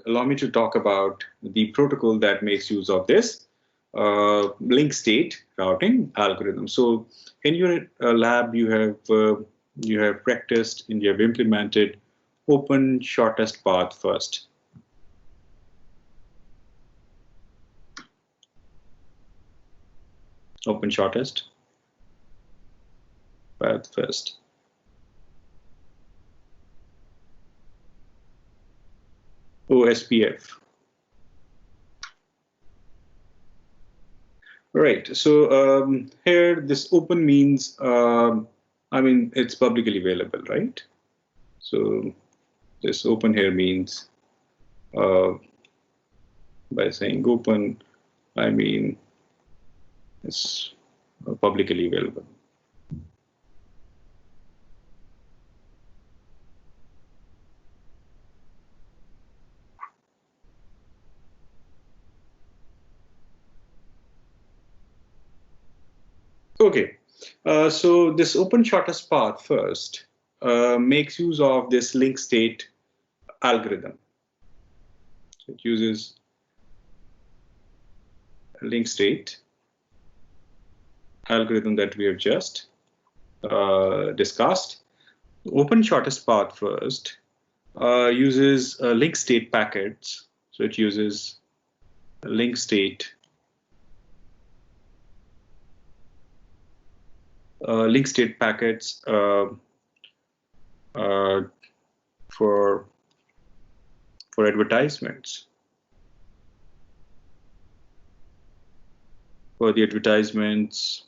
allow me to talk about the protocol that makes use of this link state routing algorithm. So in your lab, you have practiced and you have implemented open shortest path first. Open shortest path first. OSPF. Right. So here, this open means, I mean, it's publicly available, right? So this open here means, by saying open, I mean it's publicly available. Okay, so this open shortest path first makes use of this link state algorithm. So it uses a link state algorithm that we have just discussed. Open shortest path first uses link state packets. So it uses link state packets for advertisements. For the advertisements,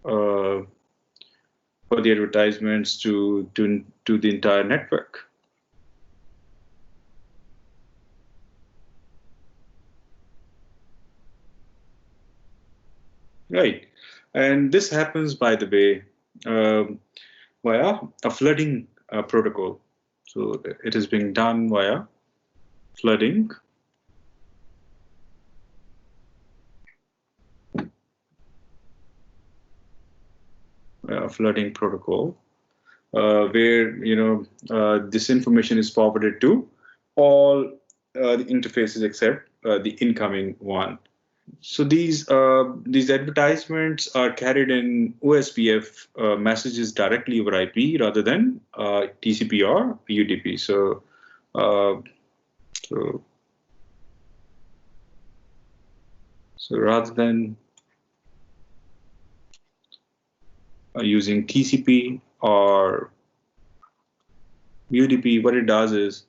to the entire network. Right, and this happens, by the way, via a flooding protocol. So it is being done via flooding. Flooding protocol, where this information is forwarded to all the interfaces except the incoming one. So these advertisements are carried in OSPF messages directly over IP rather than TCP or UDP. So rather than using TCP or UDP, what it does is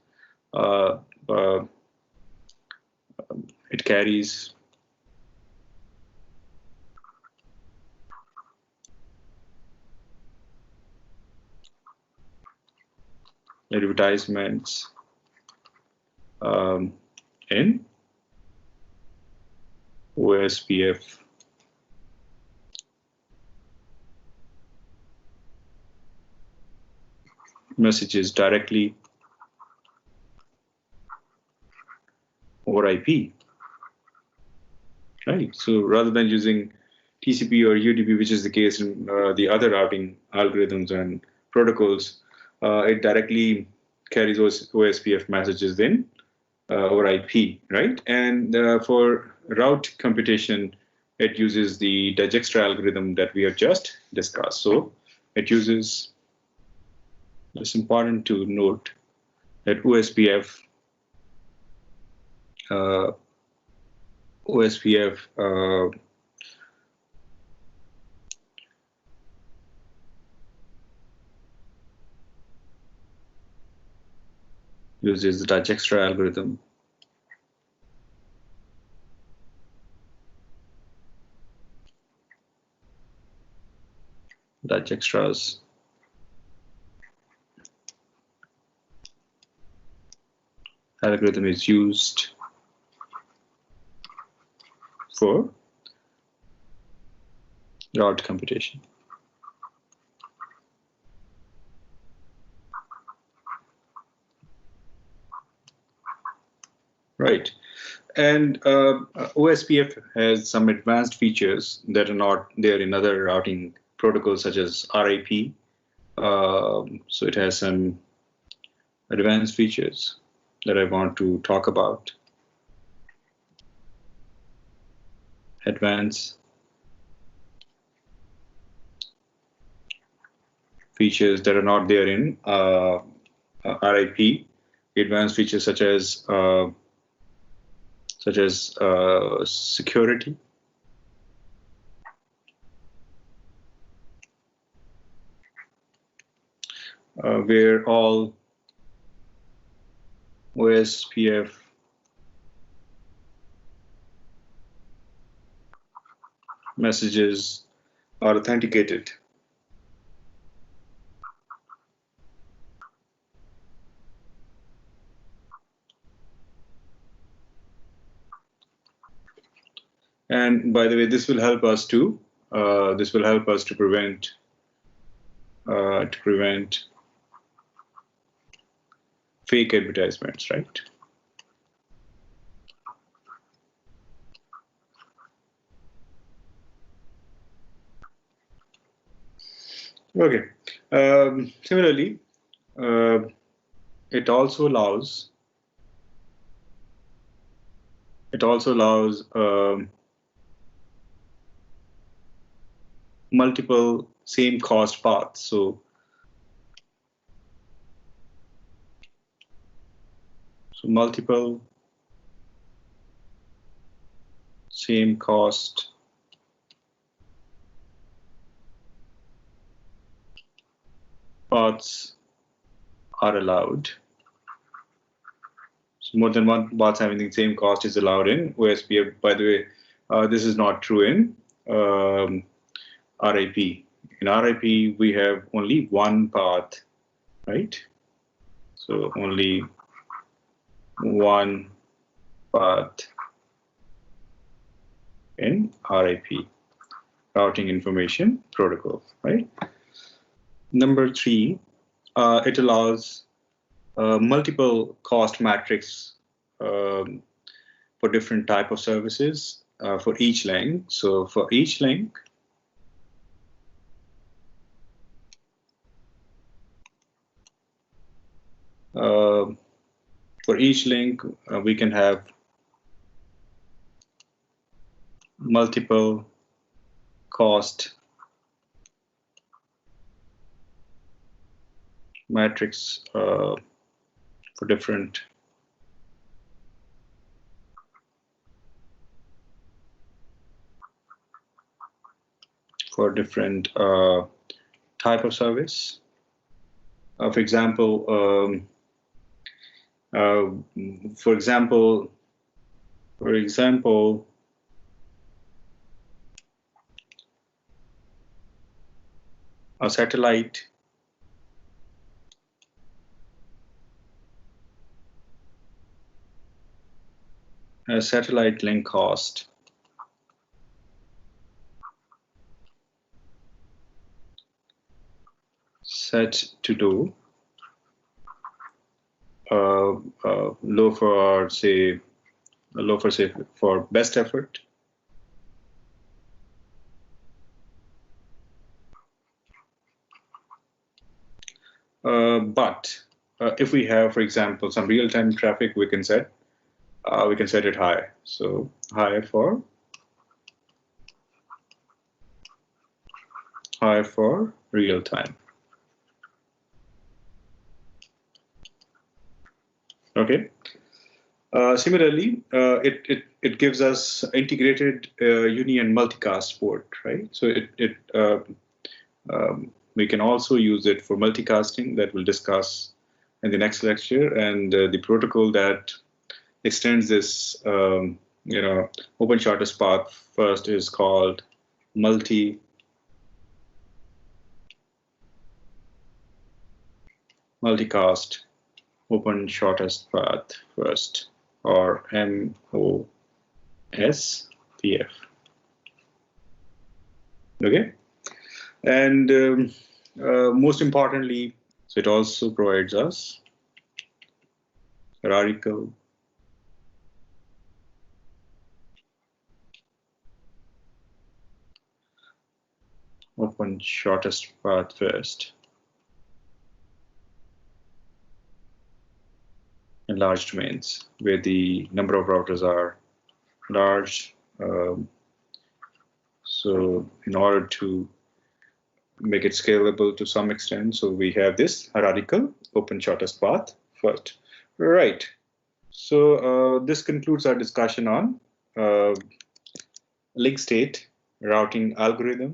it carries advertisements in OSPF messages directly over IP, right? So rather than using TCP or UDP, which is the case in the other routing algorithms and protocols, it directly carries OSPF messages in over IP, right? And for route computation, it uses the Dijkstra algorithm that we have just discussed. So it uses, it's important to note that OSPF uses the Dijkstra algorithm. Dijkstra's algorithm is used for route computation. Right. And OSPF has some advanced features that are not there in other routing protocols such as RIP. So it has some advanced features that I want to talk about. Advanced features that are not there in RIP. Advanced features such as security, where all OSPF messages are authenticated. And by the way, this will help us to prevent fake advertisements, right? Okay. Similarly, it also allows multiple same cost paths. So multiple same cost paths are allowed. So more than one path having the same cost is allowed in OSPF. By the way, this is not true in RIP. In RIP, we have only one path, right? So only one path in RIP, routing information protocol, right? Number 3, it allows multiple cost matrix for different type of services for each link. So for each link, we can have multiple cost matrix for different type of service. For example, a satellite link cost set to do low for best effort, but if we have, for example, some real-time traffic, we can set it high. So high for real time. Okay. Similarly, it gives us integrated uni and multicast port, right? So we can also use it for multicasting that we'll discuss in the next lecture, and the protocol that extends this open shortest path first is called multicast open shortest path first, or MOSPF. Okay, and most importantly, so it also provides us hierarchical open shortest path first. large domains where the number of routers are large. So in order to make it scalable to some extent, so we have this hierarchical open shortest path first. Right. So this concludes our discussion on link state routing algorithm